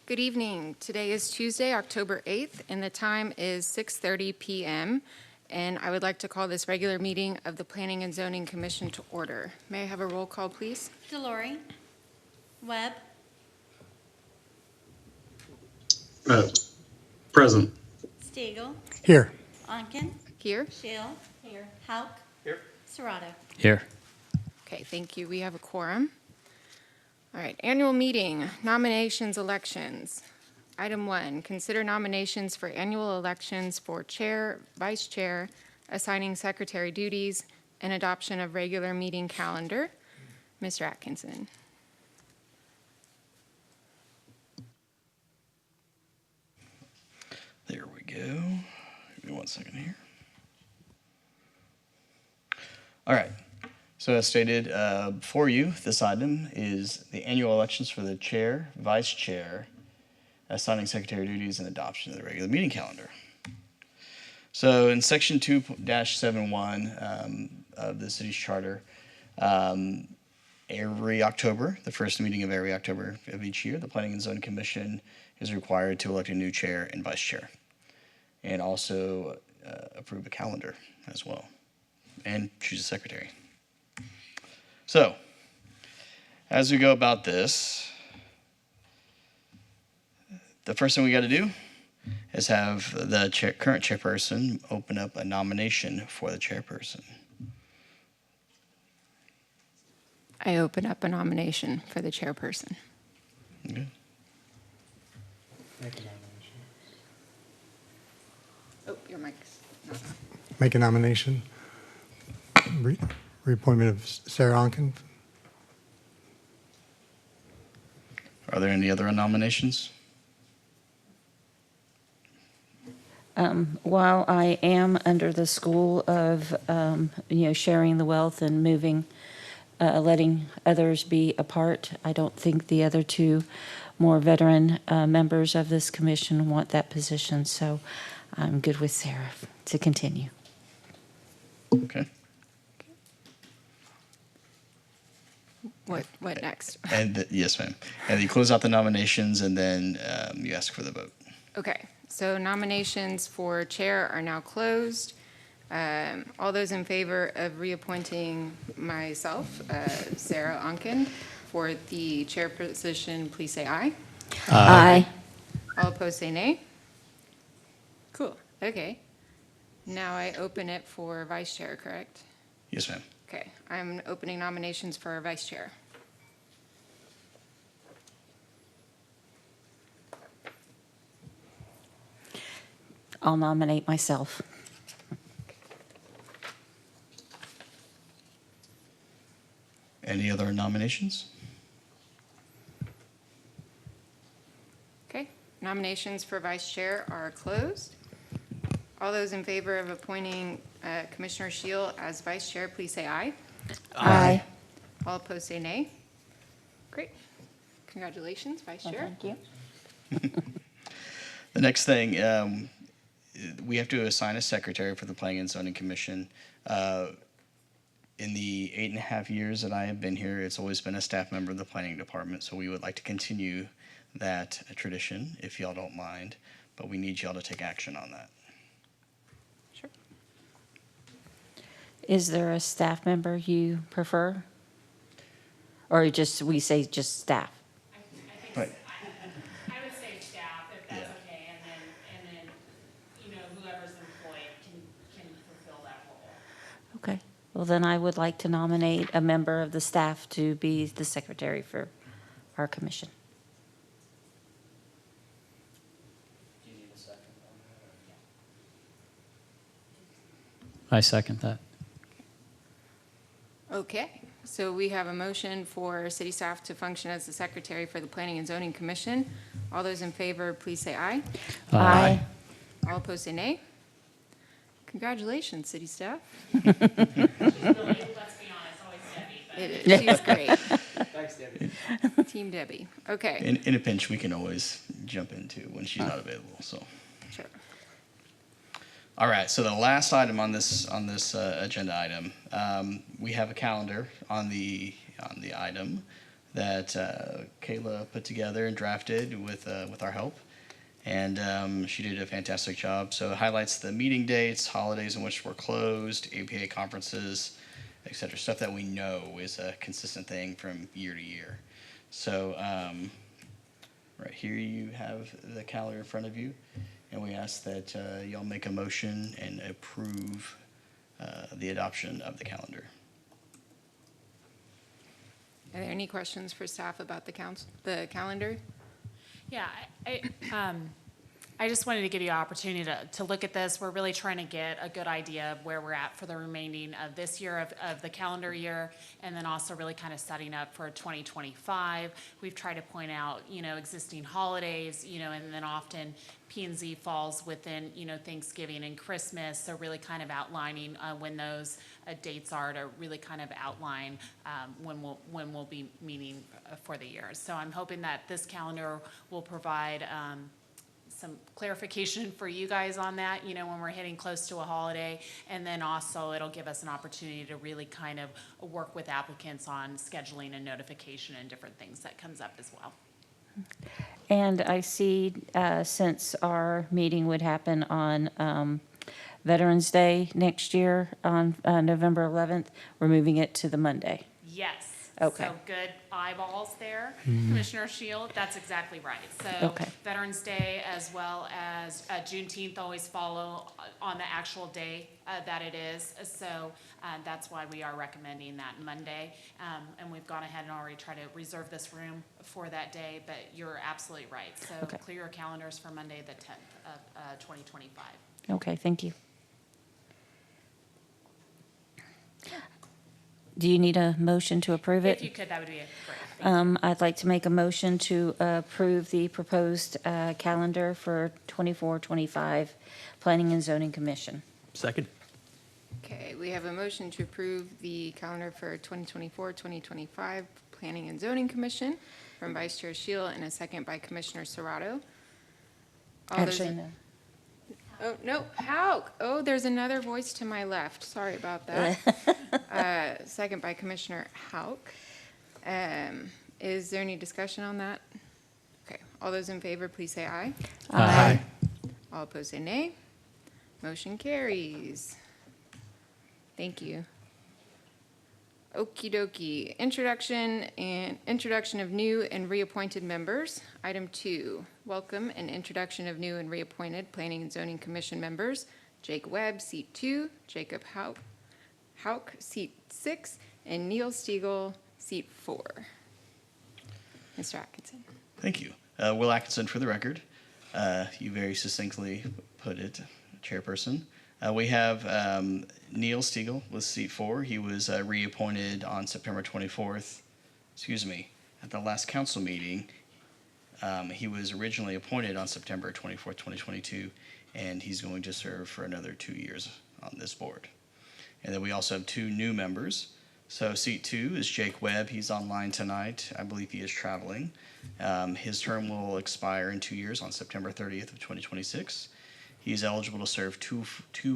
Good evening. Today is Tuesday, October 8th, and the time is 6:30 p.m. And I would like to call this regular meeting of the Planning and Zoning Commission to order. May I have a roll call, please? Delory. Webb. Present. Stegall. Here. Onken. Here. Shill. Here. Houk. Here. Serrato. Here. Okay, thank you. We have a quorum. All right, annual meeting, nominations, elections. Item 1, consider nominations for annual elections for chair, vice chair, assigning secretary duties, and adoption of regular meeting calendar. Mr. Atkinson. There we go. Give me 1 second here. All right. So as stated before you, this item is the annual elections for the chair, vice chair, assigning secretary duties, and adoption of the regular meeting calendar. So in section 2-71 of the city's charter, every October, the first meeting of every October of each year, the Planning and Zoning Commission is required to elect a new chair and vice chair, and also approve a calendar as well, and choose a secretary. So, as we go about this, the first thing we got to do is have the current chairperson open up a nomination for the chairperson. I open up a nomination for the chairperson. Okay. Make a nomination. Oh, your mic's not on. Make a nomination. Reappointment of Sarah Onken. Are there any other nominations? While I am under the school of, sharing the wealth and moving, letting others be a part, I don't think the other two more veteran members of this commission want that position. So I'm good with Sarah to continue. Okay. What next? And yes, ma'am. And you close out the nominations, and then you ask for the vote. Okay, so nominations for chair are now closed. All those in favor of reappointing myself, Sarah Onken, for the chair position, please say aye. Aye. All opposed, say nay. Cool, okay. Now I open it for vice chair, correct? Yes, ma'am. Okay, I'm opening nominations for vice chair. I'll nominate myself. Any other nominations? Okay, nominations for vice chair are closed. All those in favor of appointing Commissioner Shield as vice chair, please say aye. Aye. All opposed, say nay. Great. Congratulations, vice chair. Thank you. The next thing, we have to assign a secretary for the Planning and Zoning Commission. In the 8.5 years that I have been here, it's always been a staff member of the planning department, so we would like to continue that tradition, if y'all don't mind, but we need y'all to take action on that. Sure. Is there a staff member you prefer? Or we say just staff? I think Right. I would say staff, if that's okay, and then, whoever's employed can fulfill that role. Okay. Well, then I would like to nominate a member of the staff to be the secretary for our commission. Do you need a second on I second that. Okay, so we have a motion for city staff to function as the secretary for the Planning and Zoning Commission. All those in favor, please say aye. Aye. All opposed, say nay. Congratulations, city staff. She's really, let's be honest, always Debbie, but. It is, she's great. Thanks, Debbie. Team Debbie, okay. In a pinch, we can always jump into when she's not available, so. Sure. All right, so the last item on this agenda item, we have a calendar on the item that Kayla put together and drafted with our help. And she did a fantastic job. So it highlights the meeting dates, holidays in which we're closed, APA conferences, et cetera, stuff that we know is a consistent thing from year to year. So right here you have the calendar in front of you, and we ask that y'all make a motion and approve the adoption of the calendar. Are there any questions for staff about the calendar? Yeah, I just wanted to give you an opportunity to look at this. We're really trying to get a good idea of where we're at for the remaining of this year of the calendar year, and then also really kind of setting up for 2025. We've tried to point out, existing holidays, and then often P&Z falls within, Thanksgiving and Christmas. So really kind of outlining when those dates are to really kind of outline when we'll be meeting for the year. So I'm hoping that this calendar will provide some clarification for you guys on that, when we're hitting close to a holiday. And then also it'll give us an opportunity to really kind of work with applicants on scheduling and notification and different things that comes up as well. And I see, since our meeting would happen on Veterans Day next year on November 11th, we're moving it to the Monday. Yes. Okay. So good eyeballs there, Commissioner Shield. That's exactly right. So Okay. Veterans Day as well as Juneteenth always follow on the actual day that it is. So that's why we are recommending that Monday. And we've gone ahead and already tried to reserve this room for that day, but you're absolutely right. So Okay. clear your calendars for Monday, the 10th of 2025. Okay, thank you. Do you need a motion to approve it? If you could, that would be great. I'd like to make a motion to approve the proposed calendar for 24-25 Planning and Zoning Commission. Second. Okay, we have a motion to approve the calendar for 2024-2025 Planning and Zoning Commission from Vice Chair Shield and a second by Commissioner Serrato. All those Actually, in- no. Oh, no, Houk. Oh, there's another voice to my left. Sorry about that. Second by Commissioner Houk. Is there any discussion on that? Okay, all those in favor, please say aye. Aye. All opposed, say nay. Motion carries. Thank you. Okey dokey. Introduction of new and reappointed members. Item 2, welcome and introduction of new and reappointed Planning and Zoning Commission members. Jake Webb, seat 2, Jacob Houk, seat 6, and Neil Stegall, seat 4. Mr. Atkinson. Thank you. Will Atkinson for the record. You very succinctly put it, Chairperson. We have Neil Stegall with seat 4. He was reappointed on September 24th, at the last council meeting. He was originally appointed on September 24th, 2022, and he's going to serve for another 2 years on this board. And then we also have 2 new members. So seat 2 is Jake Webb. He's online tonight. I believe he is traveling. His term will expire in 2 years on September 30th of 2026. He is eligible to serve two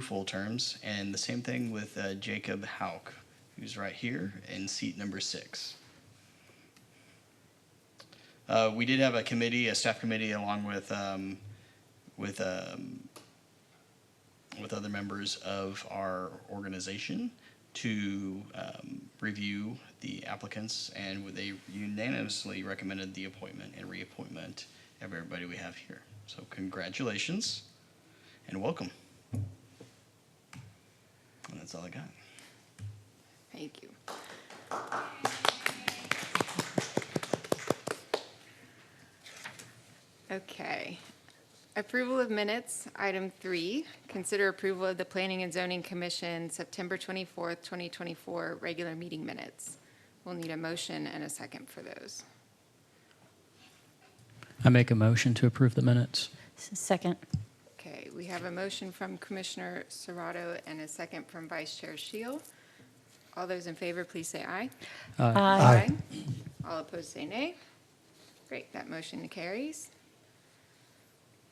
full terms, and the same thing with Jacob Houk, who's right here in seat number 6. We did have a staff committee, along with other members of our organization, to review the applicants, and they unanimously recommended the appointment and reappointment of everybody we have here. So congratulations and welcome. And that's all I got. Thank you. Okay. Approval of minutes, item 3. Consider approval of the Planning and Zoning Commission September 24th, 2024 regular meeting minutes. We'll need a motion and a second for those. I make a motion to approve the minutes. Second. Okay, we have a motion from Commissioner Serrato and a second from Vice Chair Shield. All those in favor, please say aye. Aye. All opposed, say nay. Great, that motion carries.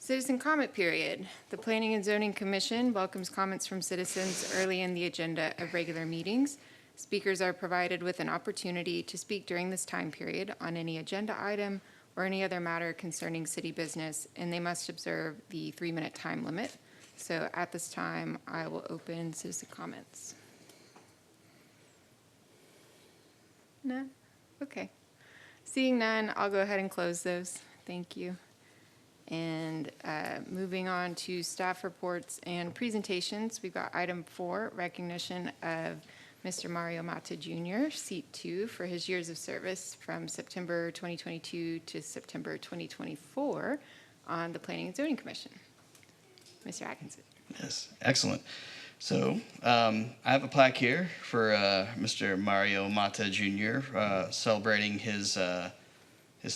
Citizen comment period. The Planning and Zoning Commission welcomes comments from citizens early in the agenda of regular meetings. Speakers are provided with an opportunity to speak during this time period on any agenda item or any other matter concerning city business, and they must observe the 3-minute time limit. So at this time, I will open citizen comments. None? Okay. Seeing none, I'll go ahead and close those. Thank you. And moving on to staff reports and presentations, we've got item 4, recognition of Mr. Mario Mata Jr., seat 2, for his years of service from September 2022 to September 2024 on the Planning and Zoning Commission. Mr. Atkinson. Yes, excellent. So I have a plaque here for Mr. Mario Mata Jr., celebrating his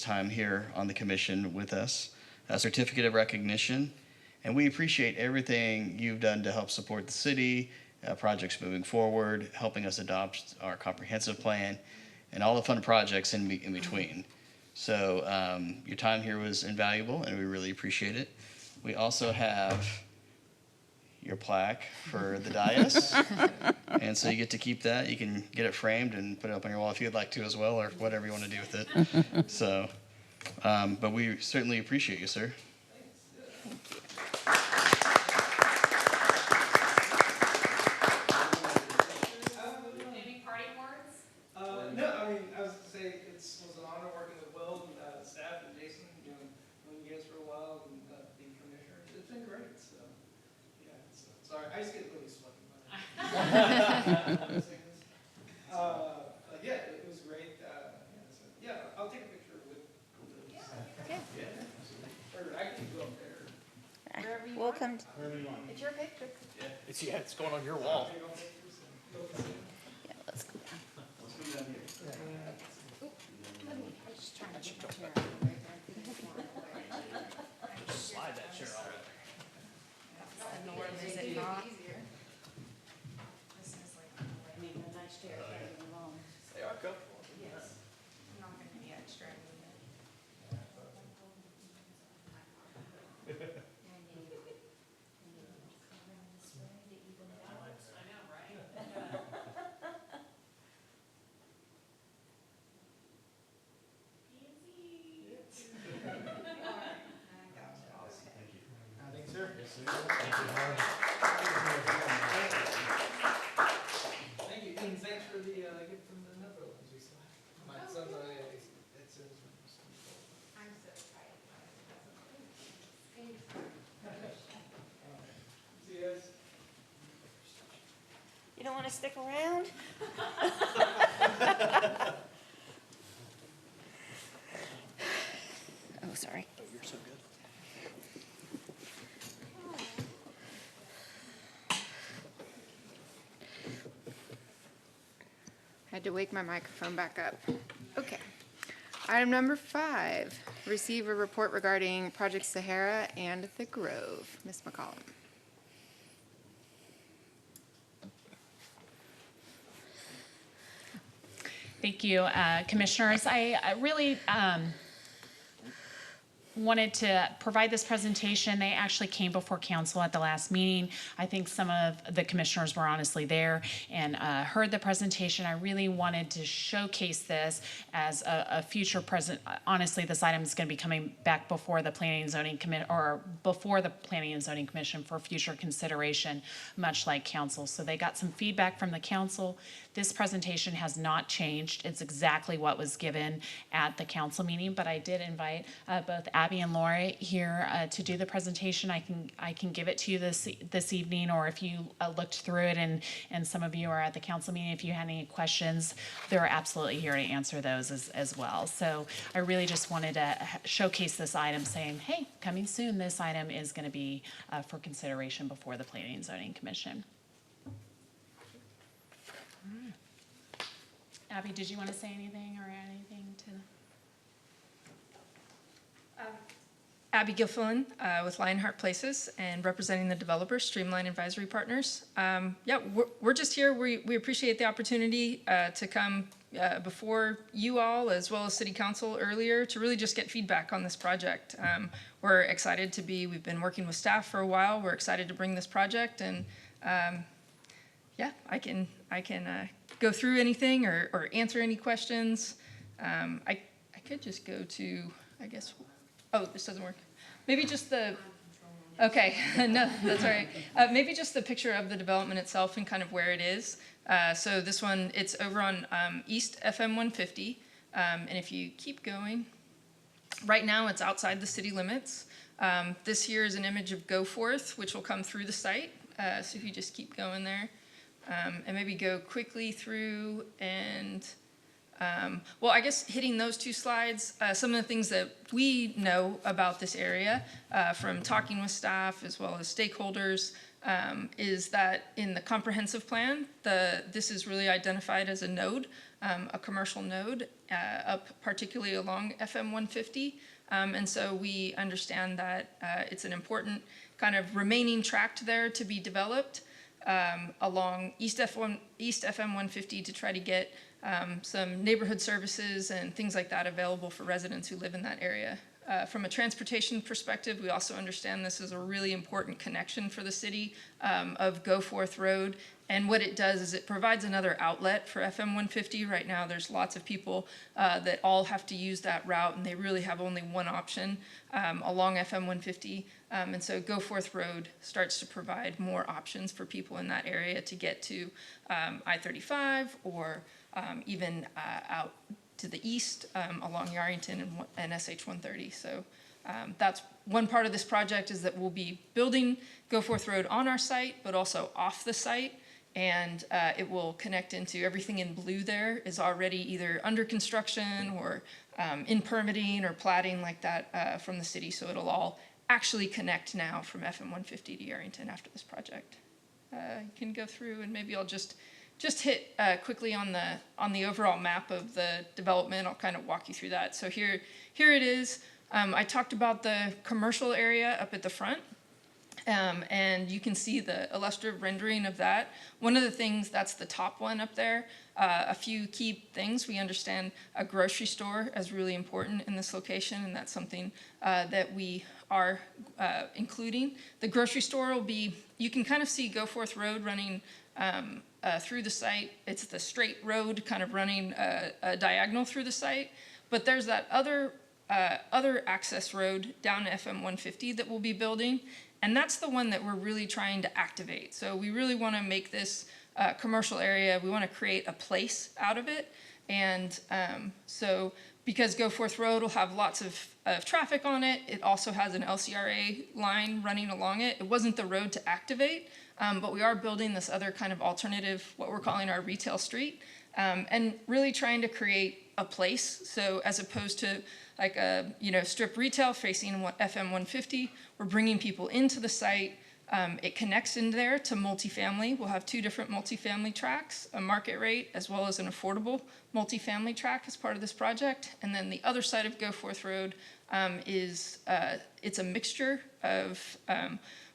time here on the commission with us. A certificate of recognition, and we appreciate everything you've done to help support the city, projects moving forward, helping us adopt our comprehensive plan, and all the fun projects in between. So your time here was invaluable, and we really appreciate it. We also have your plaque for the dais, and so you get to keep that. You can get it framed and put it up on your wall if you'd like to as well, or whatever you want to do with it. So, but we certainly appreciate you, sir. Any parting words? No, I mean, I was gonna say, it was an honor working with Will and staff and Jason, known you guys for a while, and being commissioner. It's been great, so, yeah, sorry, I just get really sweaty. But yeah, it was great, yeah, I'll take a picture with the. Okay. Yeah, or I can go up there. Wherever you We'll want. come, It's your picture. It's going on your wall. yeah, let's go down. Let's go down here. I'm just trying to get my chair. Slide that chair off. Is it not? They are comfortable. Not gonna be extra. Thanks, sir. Thank you, and thanks for the gift from the Netherlands. We saw. My son, it says. I'm so excited. See you guys. You don't want to stick around? Oh, sorry. Oh, you're so good. Had to wake my microphone back up. Okay. Item number 5, receive a report regarding Project Sahara and the Grove. Ms. McCollum. Thank you, Commissioners. I really wanted to provide this presentation. They actually came before council at the last meeting. I think some of the commissioners were honestly there and heard the presentation. I really wanted to showcase this as a future present. Honestly, this item is going to be coming back before the Planning and Zoning Commission, or before the Planning and Zoning Commission for future consideration, much like council. So they got some feedback from the council. This presentation has not changed. It's exactly what was given at the council meeting, but I did invite both Abby and Lori here to do the presentation. I can give it to you this evening, or if you looked through it and some of you are at the council meeting, if you had any questions, they're absolutely here to answer those as well. So I really just wanted to showcase this item, saying, hey, coming soon, this item is going to be for consideration before the Planning and Zoning Commission. Abby, did you want to say anything or add anything to? Abby Gilfillan with Lionheart Places and representing the developer, Streamline Advisory Partners. Yeah, we're just here. We appreciate the opportunity to come before you all, as well as City Council earlier, to really just get feedback on this project. We're excited to we've been working with staff for a while. We're excited to bring this project, and yeah, I can go through anything or answer any questions. I could just go to, I guess, oh, this doesn't work. Maybe just the, okay, no, that's all right. Maybe just the picture of the development itself and kind of where it is. So this one, it's over on East FM 150. And if you keep going, right now it's outside the city limits. This here is an image of Go Forth, which will come through the site. So if you just keep going there, and maybe go quickly through and, well, I guess hitting those two slides, some of the things that we know about this area from talking with staff as well as stakeholders is that in the comprehensive plan, this is really identified as a node, a commercial node, up particularly along FM 150. And so we understand that it's an important kind of remaining tract there to be developed along East FM 150 to try to get some neighborhood services and things like that available for residents who live in that area. From a transportation perspective, we also understand this is a really important connection for the city of Go Forth Road. And what it does is it provides another outlet for FM 150. Right now, there's lots of people that all have to use that route, and they really have only one option along FM 150. And so Go Forth Road starts to provide more options for people in that area to get to I-35 or even out to the east along Yarrington and SH 130. So that's one part of this project, is that we'll be building Go Forth Road on our site, but also off the site. And it will connect into everything in blue there is already either under construction or in permitting or platting like that from the city. So it'll all actually connect now from FM 150 to Yarrington after this project. You can go through and maybe I'll just hit quickly on the overall map of the development. I'll kind of walk you through that. So here it is. I talked about the commercial area up at the front. And you can see the illustrative rendering of that. One of the things, that's the top one up there, a few key things. We understand a grocery store as really important in this location, and that's something that we are including. The grocery store will be, you can kind of see Go Forth Road running through the site. It's the straight road kind of running a diagonal through the site, but there's that other access road down to FM 150 that we'll be building. And that's the one that we're really trying to activate. So we really want to make this commercial area, we want to create a place out of it. And so because Go Forth Road will have lots of traffic on it, it also has an LCRA line running along it. It wasn't the road to activate, but we are building this other kind of alternative, what we're calling our retail street, and really trying to create a place. So as opposed to like a strip retail facing FM 150, we're bringing people into the site. It connects in there to multifamily. We'll have two different multifamily tracks, a market rate as well as an affordable multifamily track as part of this project. And then the other side of Go Forth Road is it's a mixture of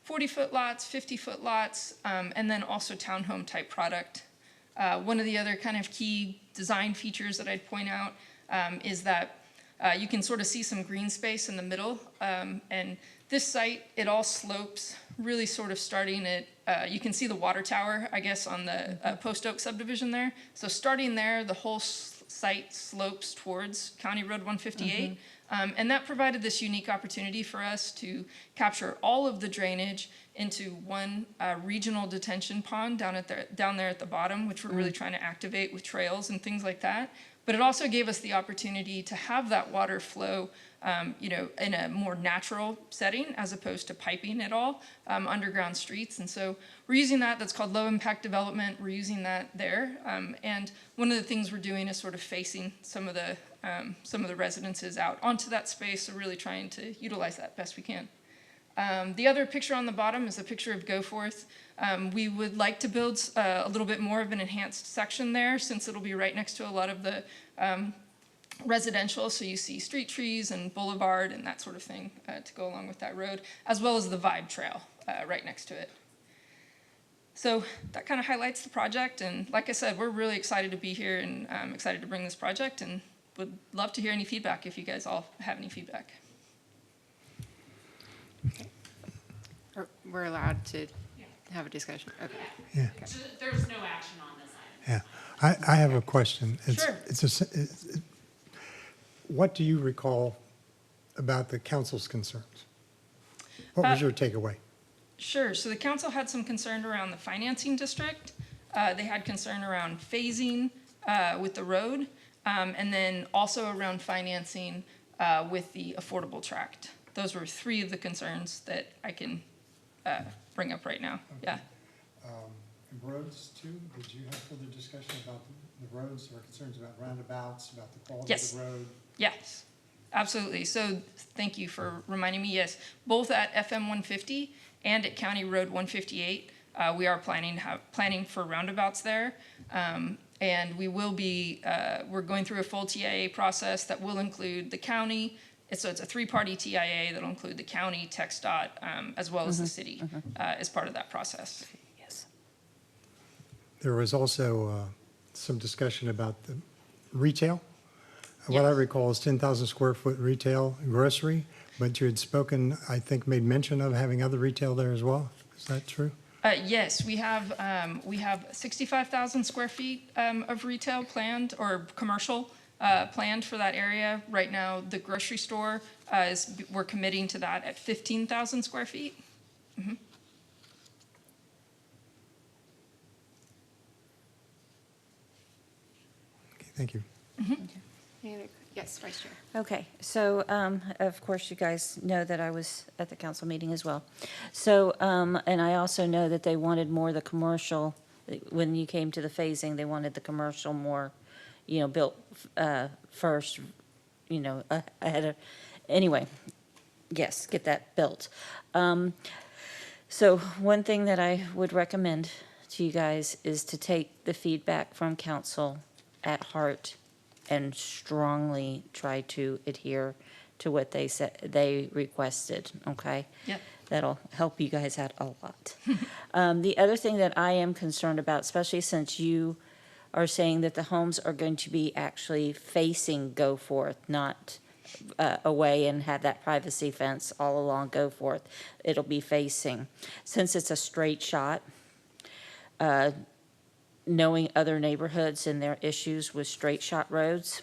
40-foot lots, 50-foot lots, and then also townhome type product. One of the other kind of key design features that I'd point out is that you can sort of see some green space in the middle. And this site, it all slopes really sort of starting at, you can see the water tower, I guess, on the Post Oak subdivision there. So starting there, the whole site slopes towards County Road 158. And that provided this unique opportunity for us to capture all of the drainage into one regional detention pond down there at the bottom, which we're really trying to activate with trails and things like that. But it also gave us the opportunity to have that water flow, in a more natural setting as opposed to piping it all underground streets. And so we're using that. That's called low impact development. We're using that there. And one of the things we're doing is sort of facing some of the residences out onto that space. So really trying to utilize that best we can. The other picture on the bottom is a picture of Go Forth. We would like to build a little bit more of an enhanced section there since it'll be right next to a lot of the residential. So you see street trees and boulevard and that sort of thing to go along with that road, as well as the Vibe Trail right next to it. So that kind of highlights the project. And like I said, we're really excited to be here and excited to bring this project and would love to hear any feedback if you guys all have any feedback. We're allowed to have a discussion. Okay. Yeah. There's no action on this item. Yeah. I have a question. Sure. What do you recall about the council's concerns? What was your takeaway? Sure. So the council had some concern around the financing district. They had concern around phasing with the road, and then also around financing with the affordable tract. Those were three of the concerns that I can bring up right now. Yeah. Roads too, did you have further discussion about the roads or concerns about roundabouts, about the quality Yes. of the road? Yes, absolutely. So thank you for reminding me. Yes, both at FM 150 and at County Road 158, we are planning for roundabouts there. And we will be, we're going through a full TIA process that will include the county. So it's a three-party TIA that'll include the county, TxDOT, as well as the city as part of that process. Yes. There was also some discussion about the retail. What I Yes. recall is 10,000 square foot retail and grocery, but you had spoken, I think, made mention of having other retail there as well. Is that true? Yes, we have 65,000 square feet of retail planned or commercial planned for that area. Right now, the grocery store we're committing to that at 15,000 square feet. Okay, thank you. Any other, yes, Vice Chair. Okay, so, of course, you guys know that I was at the council meeting as well. So, and I also know that they wanted more of the commercial, when you came to the phasing, they wanted the commercial more, built first, ahead of, anyway, yes, get that built. So one thing that I would recommend to you guys is to take the feedback from council at heart and strongly try to adhere to what they said, they requested, okay? Yep. That'll help you guys out a lot. The other thing that I am concerned about, especially since you are saying that the homes are going to be actually facing Go Forth, not away and have that privacy fence all along Go Forth. It'll be facing. Since it's a straight shot, knowing other neighborhoods and their issues with straight shot roads,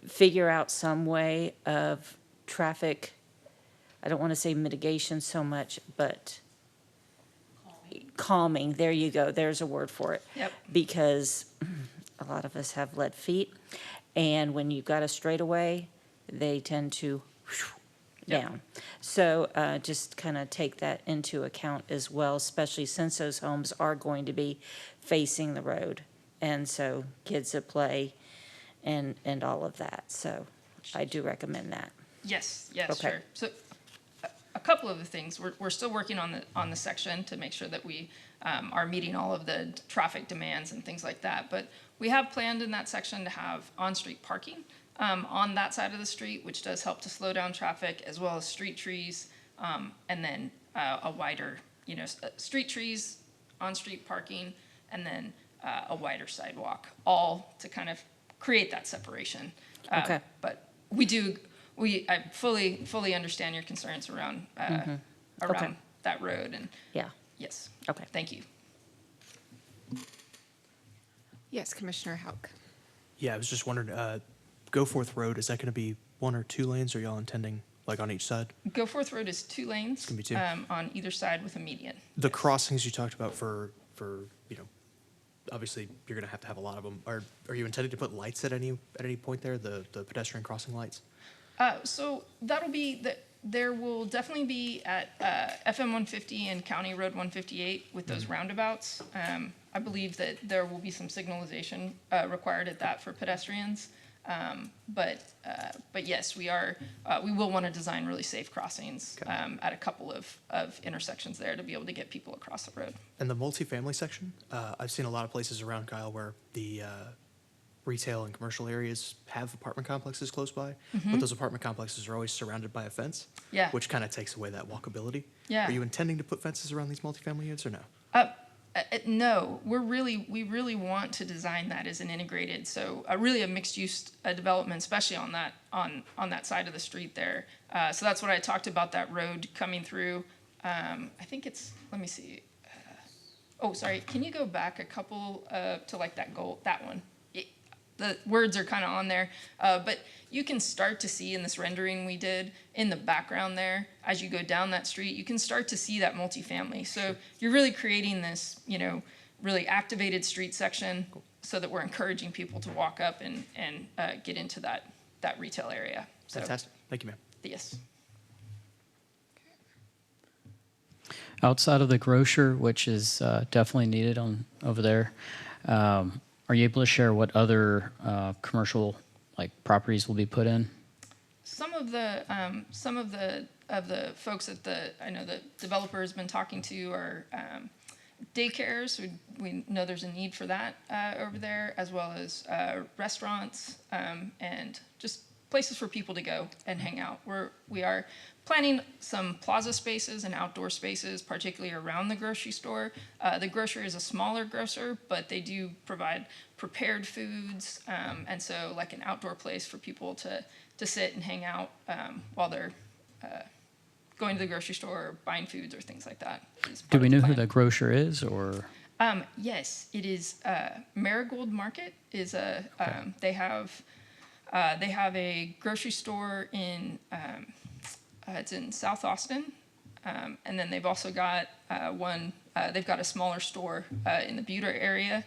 figure out some way of traffic, I don't want to say mitigation so much, but calming, there you go, there's a word for it. Yep. Because a lot of us have lead feet, and when you've got a straightaway, they tend to Yep. down. So just kind of take that into account as well, especially since those homes are going to be facing the road. And so kids at play and all of that. So I do recommend that. Yes, yes, Okay. sure. So a couple of the things, we're still working on the section to make sure that we are meeting all of the traffic demands and things like that. But we have planned in that section to have on-street parking on that side of the street, which does help to slow down traffic, as well as street trees, and then a wider, street trees, on-streat parking, and then a wider sidewalk, all to kind of create that separation. Okay. But I fully understand your concerns around Okay. that road, and Yeah, yes. okay. Thank you. Yes, Commissioner Houk. Yeah, I was just wondering, Go Forth Road, is that going to be 1 or 2 lanes, or y'all intending, like, on each side? Go Forth Road is 2 lanes. gonna be 2. On either side with a median. The crossings you talked about for obviously, you're going to have a lot of them. Are you intending to put lights at any point there, the pedestrian crossing lights? So that'll be, there will definitely be at FM 150 and County Road 158 with those roundabouts. I believe that there will be some signalization required at that for pedestrians. But yes, we will want to design really safe crossings at a couple of intersections there to be able to get people across the road. And the multifamily section, I've seen a lot of places around Kyle where the retail and commercial areas have apartment complexes close by, but those apartment complexes are always surrounded by a fence, Yeah. which kind of takes away that walkability. Yeah. Are you intending to put fences around these multifamily units or no? No, we really want to design that as an integrated, so really a mixed-use development, especially on that side of the street there. So that's what I talked about, that road coming through. I think it's, let me see. oh, sorry, can you go back a couple to like that goal, that one? The words are kind of on there, but you can start to see in this rendering we did in the background there, as you go down that street, you can start to see that multifamily. So you're really creating this, you know, really activated street section so that we're encouraging people to walk up and get into that retail area. So, Fantastic. Thank you, ma'am. yes. Outside of the grocer, which is definitely needed over there, are you able to share what other commercial like properties will be put in? Some of the folks I know the developer has been talking to are daycares. We know there's a need for that over there, as well as restaurants and just places for people to go and hang out. We are planning some plaza spaces and outdoor spaces, particularly around the grocery store. The grocer is a smaller grocer, but they do provide prepared foods, and so like an outdoor place for people to sit and hang out while they're going to the grocery store or buying foods or things like that. Do we know who the grocer is, or? Yes, it is Marigold Market is they have a grocery store in it's in South Austin, and then they've also got one. They've got a smaller store in the Buter area.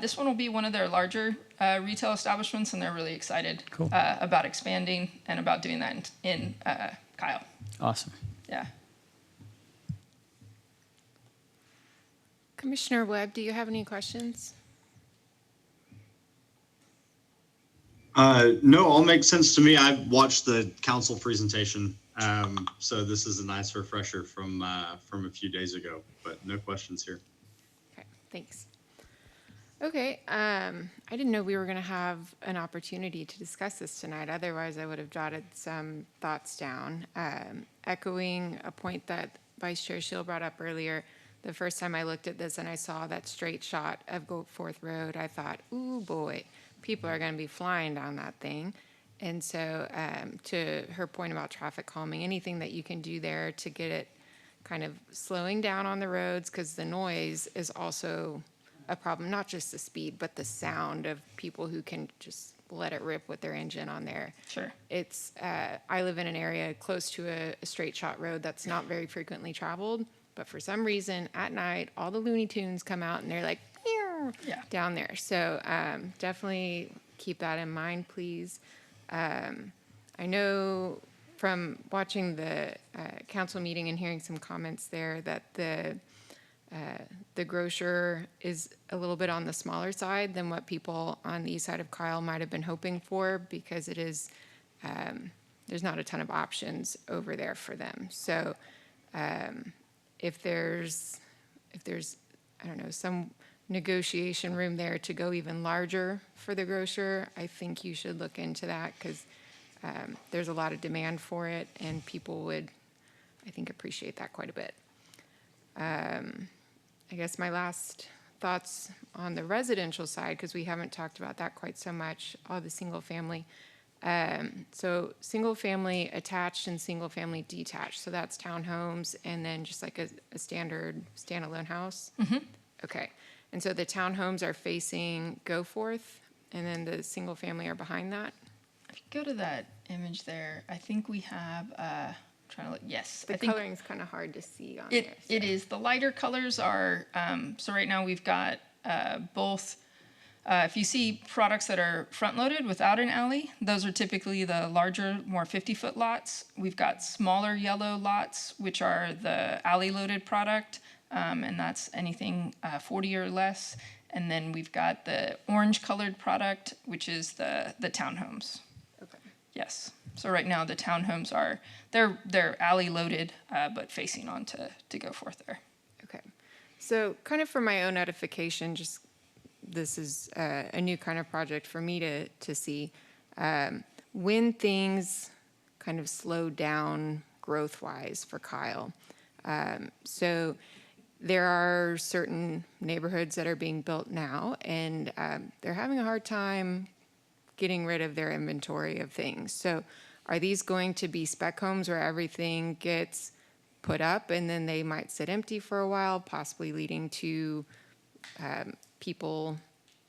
This one will be one of their larger retail establishments, and they're really excited about expanding and about doing that in Kyle. Awesome. Yeah. Commissioner Webb, do you have any questions? No, all makes sense to me. I watched the council presentation, so this is a nice refresher from a few days ago. But no questions here. Okay, thanks. Okay, I didn't know we were going to have an opportunity to discuss this tonight. Otherwise, I would have jotted some thoughts down. Echoing a point that Vice Chair Shield brought up earlier, the first time I looked at this and I saw that straight shot of Goforth Road, I thought, ooh, boy, people are going to be flying down that thing. And so to her point about traffic calming, anything that you can do there to get it kind of slowing down on the roads, because the noise is also a problem, not just the speed, but the sound of people who can just let it rip with their engine on there. Sure. It's, I live in an area close to a straight shot road that's not very frequently traveled, but for some reason at night, all the Looney Tunes come out and they're like, Yeah. down there. So definitely keep that in mind, please. I know from watching the council meeting and hearing some comments there that the grocer is a little bit on the smaller side than what people on the east side of Kyle might have been hoping for, because it is there's not a ton of options over there for them. So if there's I don't know, some negotiation room there to go even larger for the grocer, I think you should look into that, because there's a lot of demand for it and people would, I think, appreciate that quite a bit. I guess my last thoughts on the residential side, because we haven't talked about that quite so much, all the single family. So single family attached and single family detached. So that's townhomes and then just like a standard standalone house. Mm-hmm. Okay. And so the townhomes are facing Goforth and then the single family are behind that. If you go to that image there, I think we have, trying to look, yes. The I think coloring's kind of hard to see on there. it is. The lighter colors are, so right now we've got both, if you see products that are front-loaded without an alley, those are typically the larger, more 50-foot lots. We've got smaller yellow lots, which are the alley-loaded product, and that's anything 40 or less. And then we've got the orange-colored product, which is the townhomes. Okay. Yes. So right now the townhomes are, they're alley-loaded, but facing on to Goforth there. Okay. So kind of for my own edification, just this is a new kind of project for me to see. When things kind of slow down growth-wise for Kyle. So there are certain neighborhoods that are being built now, and they're having a hard time getting rid of their inventory of things. So are these going to be spec homes where everything gets put up, and then they might sit empty for a while, possibly leading to people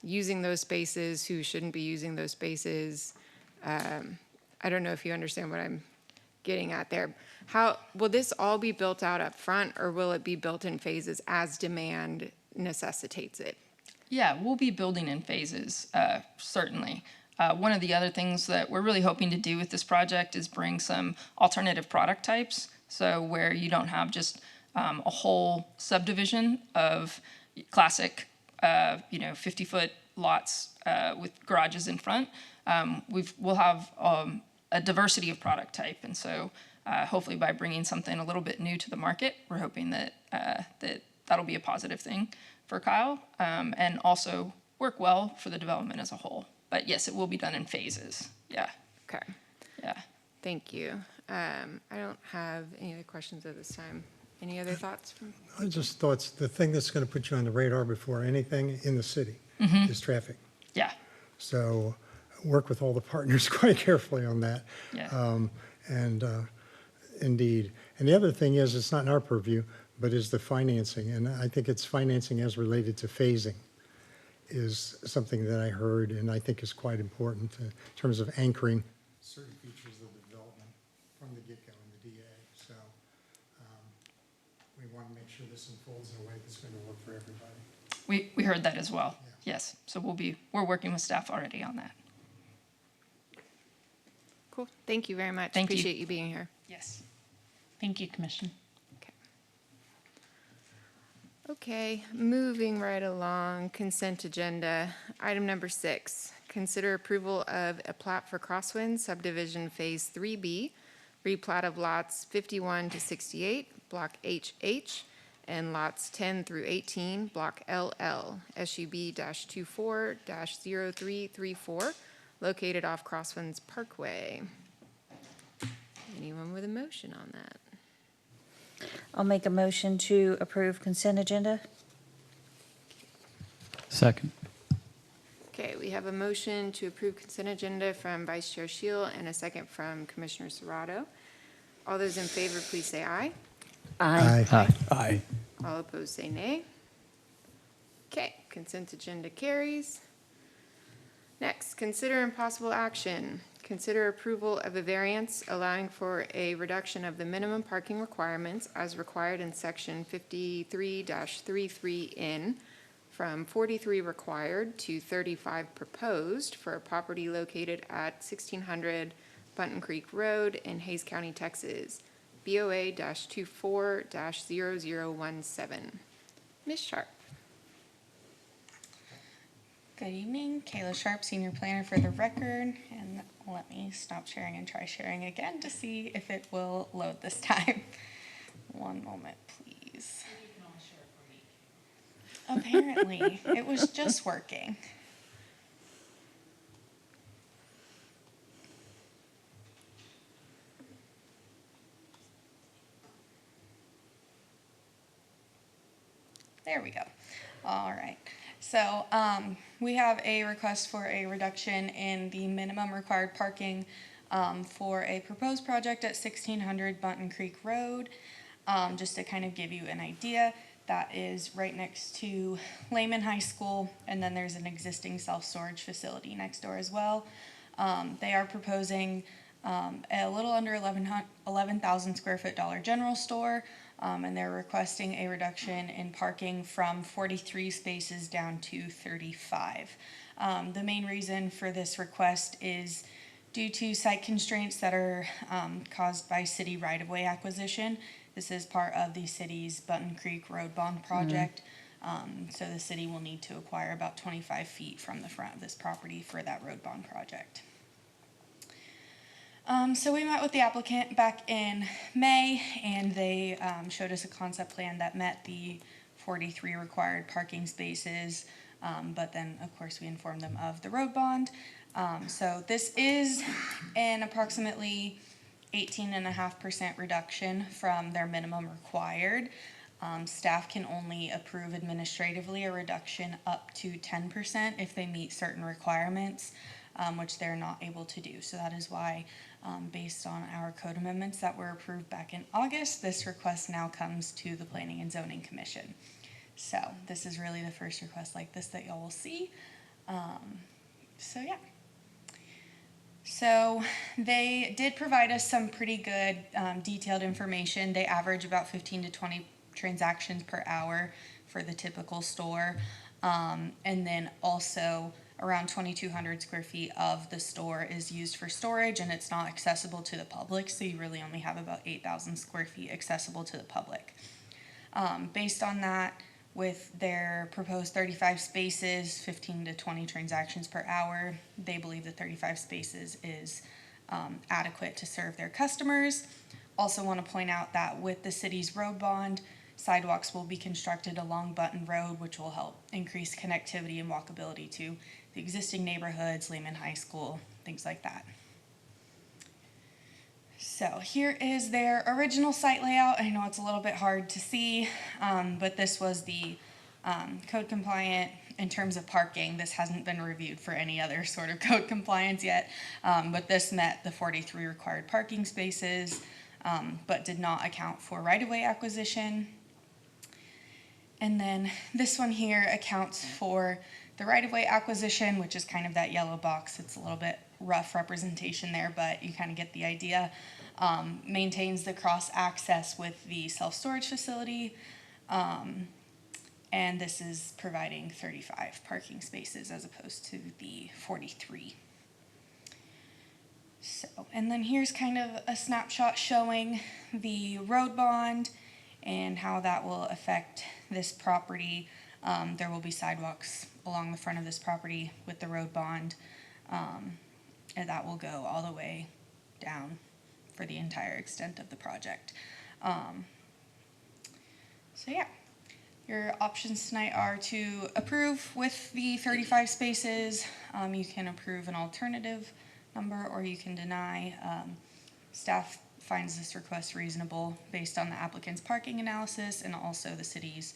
using those spaces who shouldn't be using those spaces. I don't know if you understand what I'm getting at there. How will this all be built out up front, or will it be built in phases as demand necessitates it? Yeah, we'll be building in phases, certainly. One of the other things that we're really hoping to do with this project is bring some alternative product types. So where you don't have just a whole subdivision of classic, 50-foot lots with garages in front, we'll have a diversity of product type. And so hopefully by bringing something a little bit new to the market, we're hoping that that'll be a positive thing for Kyle, and also work well for the development as a whole. But yes, it will be done in phases. Yeah. Okay. Yeah. Thank you. I don't have any other questions at this time. Any other thoughts? I just thought the thing that's going to put you on the radar before anything in the city is traffic. Yeah. So work with all the partners quite carefully on that. Yeah. Indeed. And the other thing is, it's not in our purview, but is the financing. And I think it's financing as related to phasing is something that I heard and I think is quite important in terms of anchoring certain features of the development from the get-go in the DA. So we want to make sure this unfolds in a way that's going to work for everybody. We heard that as well. Yeah. Yes. So we're working with staff already on that. Cool. Thank you very much. Thank you. Appreciate you being here. Yes. Thank you, Commission. Okay, moving right along, consent agenda. Item number 6, consider approval of a plat for Crosswind subdivision Phase 3B, replat of lots 51 to 68, Block HH, and lots 10 through 18, Block LL, SUB-24-0334, located off Crosswinds Parkway. Anyone with a motion on that? I'll make a motion to approve consent agenda. Second. Okay, we have a motion to approve consent agenda from Vice Chair Shield and a second from Commissioner Serrato. All those in favor, please say aye. Aye. Aye. Aye. All opposed, say nay. Okay, consent agenda carries. Next, consider impossible action. Consider approval of a variance allowing for a reduction of the minimum parking requirements as required in section 53-33N from 43 required to 35 proposed for a property located at 1600 Bunton Creek Road in Hays County, Texas, BOA-24-0017. Ms. Sharp. Good evening, Kayla Sharp, Senior Planner for the record, and let me stop sharing and try sharing again to see if it will load this time. One moment, please. Apparently, it was just working. There we go. All right. So we have a request for a reduction in the minimum required parking for a proposed project at 1600 Bunton Creek Road. Just to kind of give you an idea, that is right next to Lehman High School, and then there's an existing self-storage facility next door as well. They are proposing a little under 11,000 square foot Dollar General store, and they're requesting a reduction in parking from 43 spaces down to 35. The main reason for this request is due to site constraints that are caused by city right-of-way acquisition. This is part of the city's Bunton Creek Road Bond project. So the city will need to acquire about 25 feet from the front of this property for that road bond project. So we met with the applicant back in May, and they showed us a concept plan that met the 43 required parking spaces, but then of course we informed them of the road bond. So this is an approximately 18.5% reduction from their minimum required. Staff can only approve administratively a reduction up to 10% if they meet certain requirements. which they're not able to do. So that is why, based on our code amendments that were approved back in August, this request now comes to the Planning and Zoning Commission. So this is really the first request like this that y'all will see. So yeah. So they did provide us some pretty good detailed information. They average about 15 to 20 transactions per hour for the typical store. And then also around 2,200 square feet of the store is used for storage, and it's not accessible to the public. So you really only have about 8,000 square feet accessible to the public. Based on that, with their proposed 35 spaces, 15 to 20 transactions per hour, they believe the 35 spaces is adequate to serve their customers. Also want to point out that with the city's road bond, sidewalks will be constructed along Button Road, which will help increase connectivity and walkability to the existing neighborhoods, Lehman High School, things like that. So here is their original site layout. I know it's a little bit hard to see, but this was the code compliant in terms of parking. This hasn't been reviewed for any other sort of code compliance yet, but this met the 43 required parking spaces, but did not account for right-of-way acquisition. And then this one here accounts for the right-of-way acquisition, which is kind of that yellow box. It's a little bit rough representation there, but you kind of get the idea. Maintains the cross-access with the self-storage facility, and this is providing 35 parking spaces as opposed to the 43. So, and then here's kind of a snapshot showing the road bond and how that will affect this property. There will be sidewalks along the front of this property with the road bond, and that will go all the way down for the entire extent of the project. So yeah, your options tonight are to approve with the 35 spaces. You can approve an alternative number, or you can deny. Staff finds this request reasonable based on the applicant's parking analysis and also the city's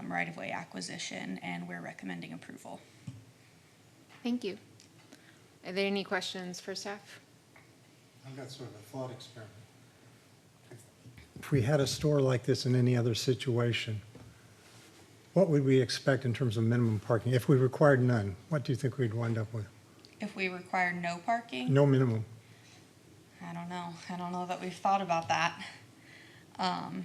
right-of-way acquisition, and we're recommending approval. Thank you. Are there any questions for staff? I've got sort of a thought experiment. If we had a store like this in any other situation, what would we expect in terms of minimum parking? If we required none, what do you think we'd wind up with? If we require no parking? No minimum. I don't know. I don't know that we've thought about that. I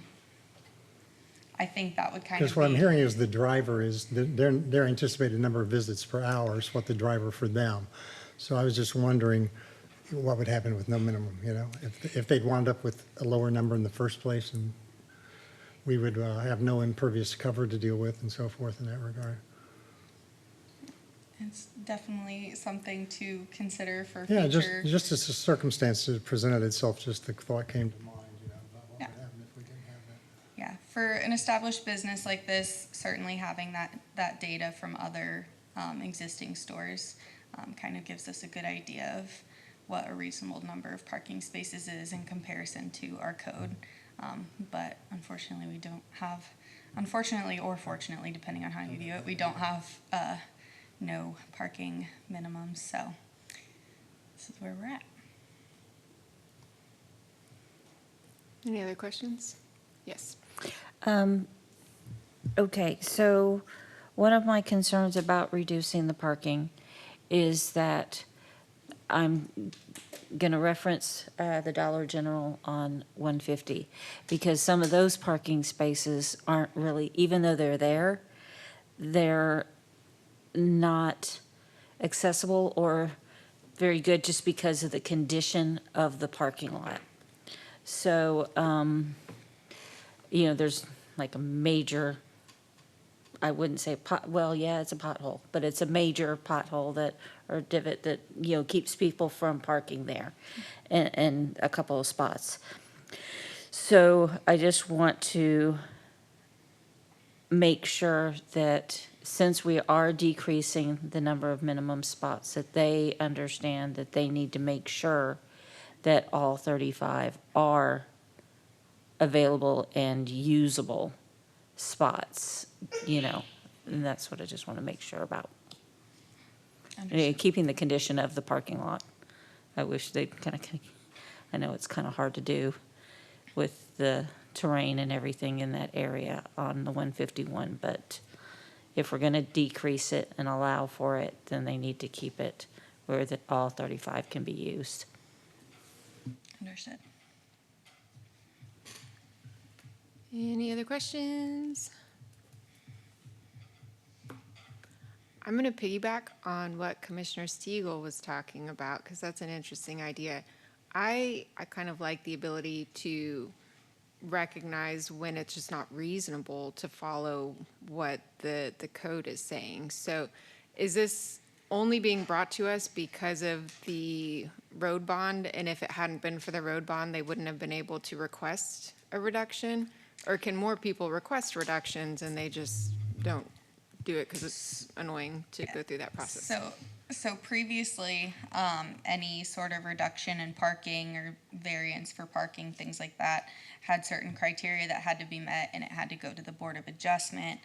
think that would kind of be... Because what I'm hearing is the driver is, their anticipated number of visits per hour is what the driver for them. So I was just wondering what would happen with no minimum, you know? If they'd wound up with a lower number in the first place, and we would have no impervious cover to deal with and so forth in that regard. It's definitely something to consider for Yeah, future... just as the circumstance presented itself, just the thought came to mind, you know, about what Yeah. would happen if we didn't have that. Yeah, for an established business like this, certainly having that data from other existing stores kind of gives us a good idea of what a reasonable number of parking spaces is in comparison to our code. But unfortunately, we don't have, unfortunately or fortunately, depending on how you view it, we don't have no parking minimums. So this is where we're at. Any other questions? Yes. Okay, so one of my concerns about reducing the parking is that I'm going to reference the Dollar General on 150, because some of those parking spaces aren't really, even though they're there, they're not accessible or very good just because of the condition of the parking lot. So, you know, there's like a major, I wouldn't say well, yeah, it's a pothole, but it's a major pothole that, or divot that, you know, keeps people from parking there in a couple of spots. So I just want to make sure that since we are decreasing the number of minimum spots, that they understand that they need to make sure that all 35 are available and usable spots, you know, and that's what I just want to make sure about. keeping the condition of the parking lot. I wish they'd I know it's kind of hard to do with the terrain and everything in that area on the 151, but if we're going to decrease it and allow for it, then they need to keep it where all 35 can be used. Understood. Any other questions? I'm going to piggyback on what Commissioner Stegall was talking about, because that's an interesting idea. I kind of like the ability to recognize when it's just not reasonable to follow what the code is saying. So is this only being brought to us because of the road bond? And if it hadn't been for the road bond, they wouldn't have been able to request a reduction? Or can more people request reductions and they just don't do it because it's annoying to go through that process? So previously, any sort of reduction in parking or variance for parking, things like that, had certain criteria that had to be met, and it had to go to the Board of Adjustment.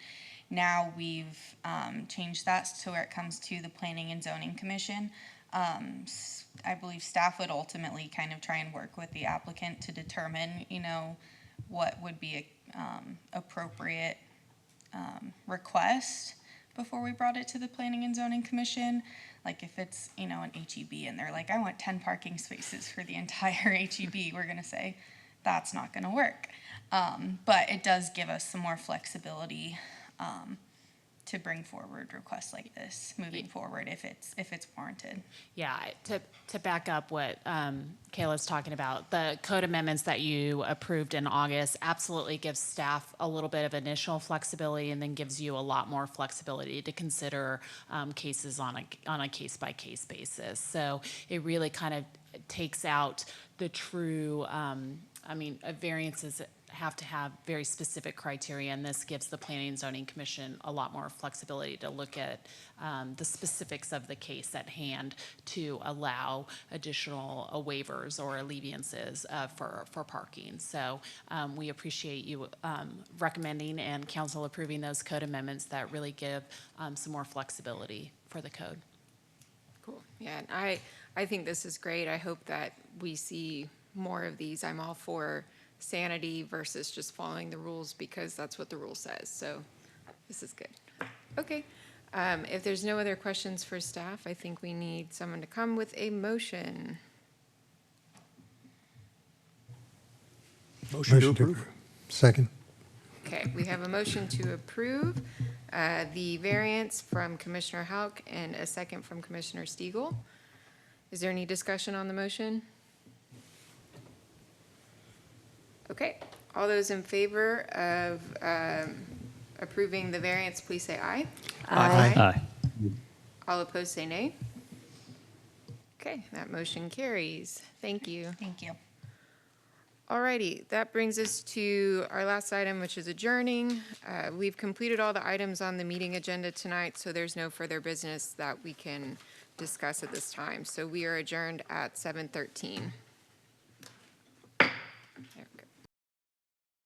Now we've changed that to where it comes to the Planning and Zoning Commission. I believe staff would ultimately kind of try and work with the applicant to determine, what would be a appropriate request before we brought it to the Planning and Zoning Commission. Like if it's, an HEB and they're like, I want 10 parking spaces for the entire HEB, we're gonna say, that's not gonna work. But it does give us some more flexibility to bring forward requests like this moving forward if it's warranted. Yeah, to back up what Kayla's talking about, the code amendments that you approved in August absolutely gives staff a little bit of initial flexibility and then gives you a lot more flexibility to consider cases on a case-by-case basis. So it really kind of takes out the true, variances have to have very specific criteria, and this gives the Planning and Zoning Commission a lot more flexibility to look at the specifics of the case at hand to allow additional waivers or alleviances for parking. So we appreciate you recommending and council approving those code amendments that really give some more flexibility for the code. Cool. Yeah, and I think this is great. I hope that we see more of these. I'm all for sanity versus just following the rules because that's what the rule says. So this is good. Okay. If there's no other questions for staff, I think we need someone to come with a motion. Motion to approve. Second. Okay, we have a motion to approve the variance from Commissioner Houk and a second from Commissioner Stegall. Is there any discussion on the motion? Okay, all those in favor of approving the variance, please say aye. Aye. All opposed, say nay. Okay, that motion carries. Thank you. Thank you. Alrighty, that brings us to our last item, which is adjourning. We've completed all the items on the meeting agenda tonight, so there's no further business that we can discuss at this time. So we are adjourned at 7:13.